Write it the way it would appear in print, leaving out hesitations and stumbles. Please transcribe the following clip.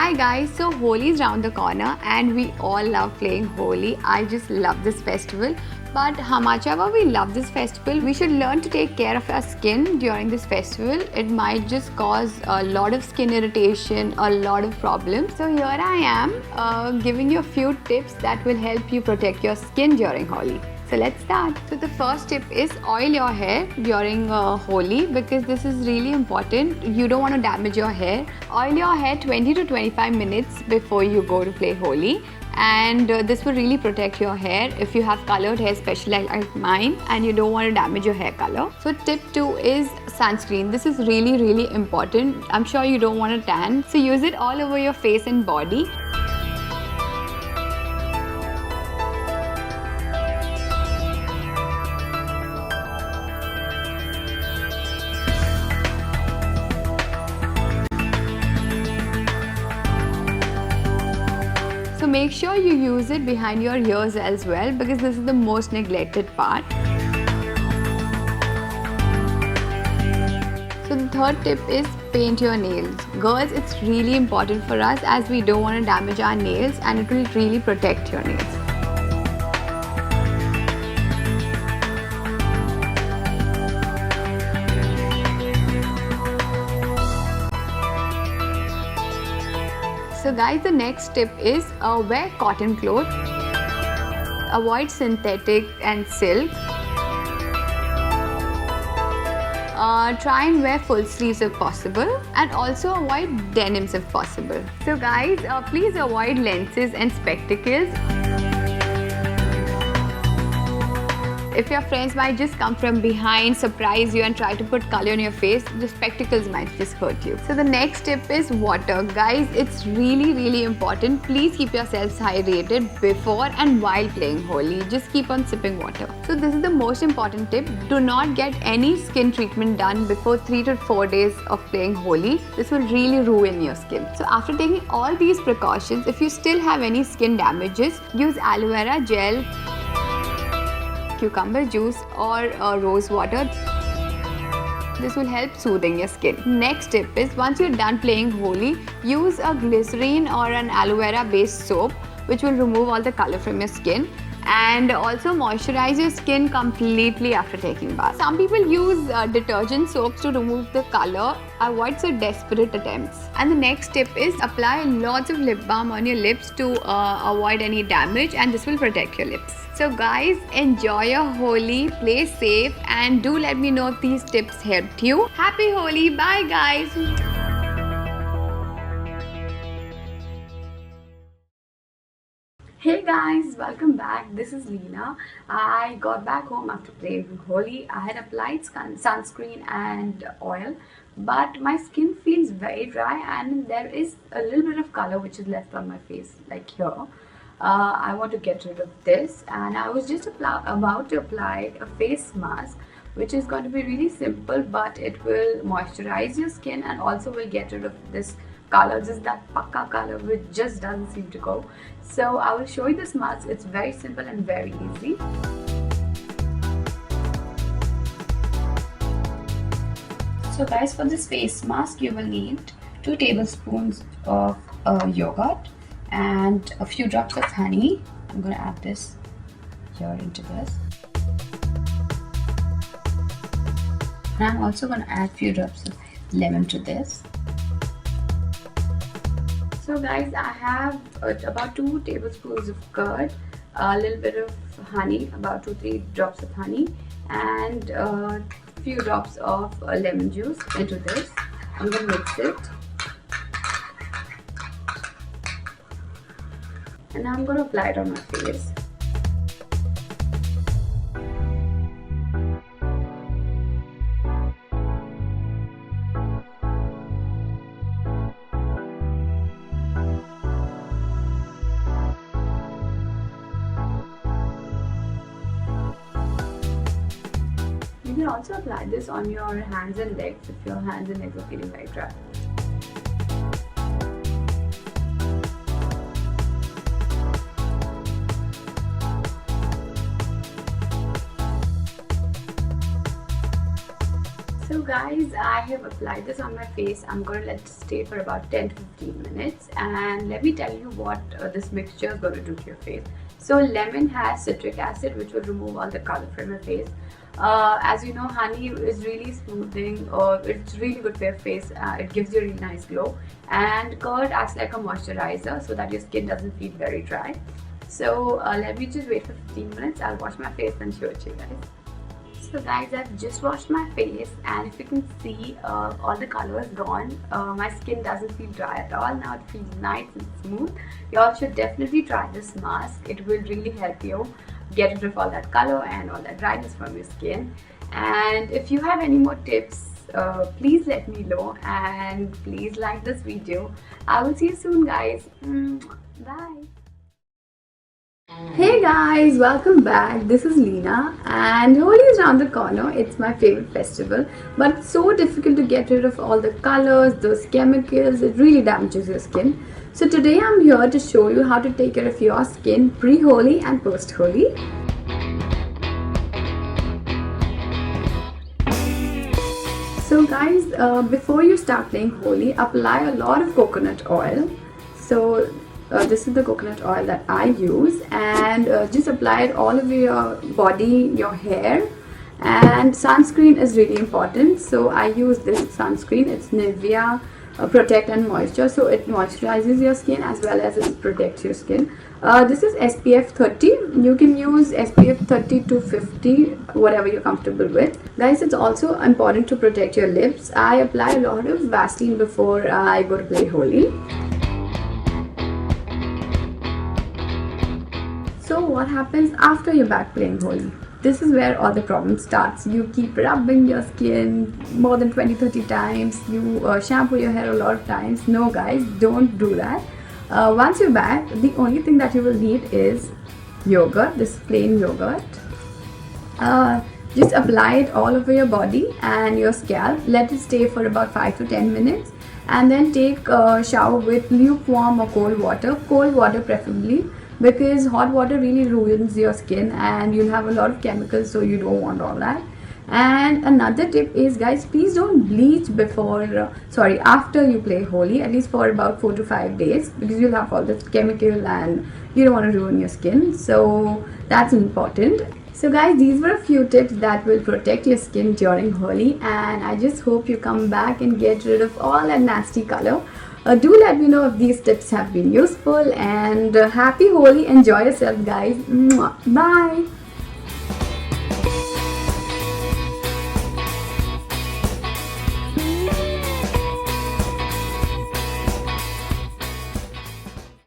Hi guys, so Holi is around the corner and we all love playing Holi. I just love this festival. But how much ever we love this festival, we should learn to take care of our skin during this festival. It might just cause a lot of skin irritation, a lot of problems. So here I am giving you a few tips that will help you protect your skin during Holi. So let's start. So the first tip is oil your hair during Holi because this is really important. You don't want to damage your hair. Oil your hair 20 to 25 minutes before you go to play Holi. And this will really protect your hair if you have colored hair, especially like mine, and you don't want to damage your hair color. So tip 2 is sunscreen. This is really important. I'm sure you don't want to tan, so use it all over your face and body. So make sure you use it behind your ears as well because this is the most neglected part. So the third tip is paint your nails. Girls, it's really important for us as we don't want to damage our nails and it will really protect your nails. So guys, the next tip is wear cotton clothes. Avoid synthetic and silk. Try and wear full sleeves if possible, and also avoid denims if possible. So guys, please avoid lenses and spectacles. If your friends might just come from behind, surprise you and try to put color on your face, the spectacles might just hurt you. So the next tip is water. Guys, it's really important. Please keep yourselves hydrated before and while playing Holi. Just keep on sipping water. So this is the most important tip. Do not get any skin treatment done before 3 to 4 days of playing Holi. This will really ruin your skin. So after taking all these precautions, if you still have any skin damages, use aloe vera gel, cucumber juice or rose water. This will help soothing your skin. Next tip is once you're done playing Holi, use a glycerine or an aloe vera based soap which will remove all the color from your skin and also moisturize your skin completely after taking bath. Some people use detergent soaps to remove the color. Avoid so desperate attempts. And the next tip is apply lots of lip balm on your lips to avoid any damage, and this will protect your lips. So guys, enjoy your Holi, play safe, and do let me know if these tips helped you. Happy Holi, bye guys. Hey guys, welcome back. This is Leena. I got back home after playing Holi. I had applied sunscreen and oil, but my skin feels very dry and there is a little bit of color which is left on my face, like here. I want to get rid of this, and I was just about to apply a face mask which is going to be really simple, but it will moisturize your skin and also will get rid of this color, just that pakka color which just doesn't seem to go. So I will show you this mask. It's very simple and very easy. So guys, for this face mask you will need 2 tablespoons of yogurt and a few drops of honey. I'm going to add this here into this. And I'm also going to add a few drops of lemon to this. So guys, I have about 2 tablespoons of curd, a little bit of honey, about 2-3 drops of honey, and a few drops of lemon juice into this. I'm going to mix it. And now I'm going to apply it on my face. You can also apply this on your hands and legs if your hands and legs are feeling very dry. So guys, I have applied this on my face. I'm going to let it stay for about 10 to 15 minutes, and let me tell you what this mixture is going to do to your face. So lemon has citric acid, which will remove all the color from your face. As you know, honey is really smoothing, or it's really good for your face. It gives you a really nice glow, and curd acts like a moisturizer so that your skin doesn't feel very dry. So let me just wait for 15 minutes. I'll wash my face and show it to you guys. So guys, I've just washed my face, and if you can see, all the color is gone. My skin doesn't feel dry at all. Now it feels nice and smooth. You all should definitely try this mask. It will really help you get rid of all that color and all that dryness from your skin. And if you have any more tips, please let me know, and please like this video. I will see you soon, guys. Bye. Hey guys, welcome back. This is Leena, and Holi is around the corner. It's my favorite festival, but it's so difficult to get rid of all the colors, those chemicals. It really damages your skin. So today I'm here to show you how to take care of your skin pre-Holi and post-Holi. So guys, before you start playing Holi, apply a lot of coconut oil. So this is the coconut oil that I use, and just apply it all over your body, your hair. And sunscreen is really important, so I use this sunscreen. It's Nivea Protect and Moisture, so it moisturizes your skin as well as it protects your skin. This is SPF 30. You can use SPF 30 to 50, whatever you're comfortable with. Guys, it's also important to protect your lips. I apply a lot of Vaseline before I go to play Holi. So what happens after you're back playing Holi? This is where all the problem starts. You keep rubbing your skin more than 20-30 times. You shampoo your hair a lot of times. No guys, don't do that. Once you're back, the only thing that you will need is yogurt, this plain yogurt. Just apply it all over your body and your scalp. Let it stay for about 5 to 10 minutes. And then take a shower with lukewarm or cold water preferably, because hot water really ruins your skin and you'll have a lot of chemicals, so you don't want all that. And another tip is, guys, please don't bleach after you play Holi, at least for about 4 to 5 days, because you'll have all this chemical and you don't want to ruin your skin. So that's important. So guys, these were a few tips that will protect your skin during Holi, and I just hope you come back and get rid of all that nasty color. Do let me know if these tips have been useful, and happy Holi. Enjoy yourself, guys. Bye.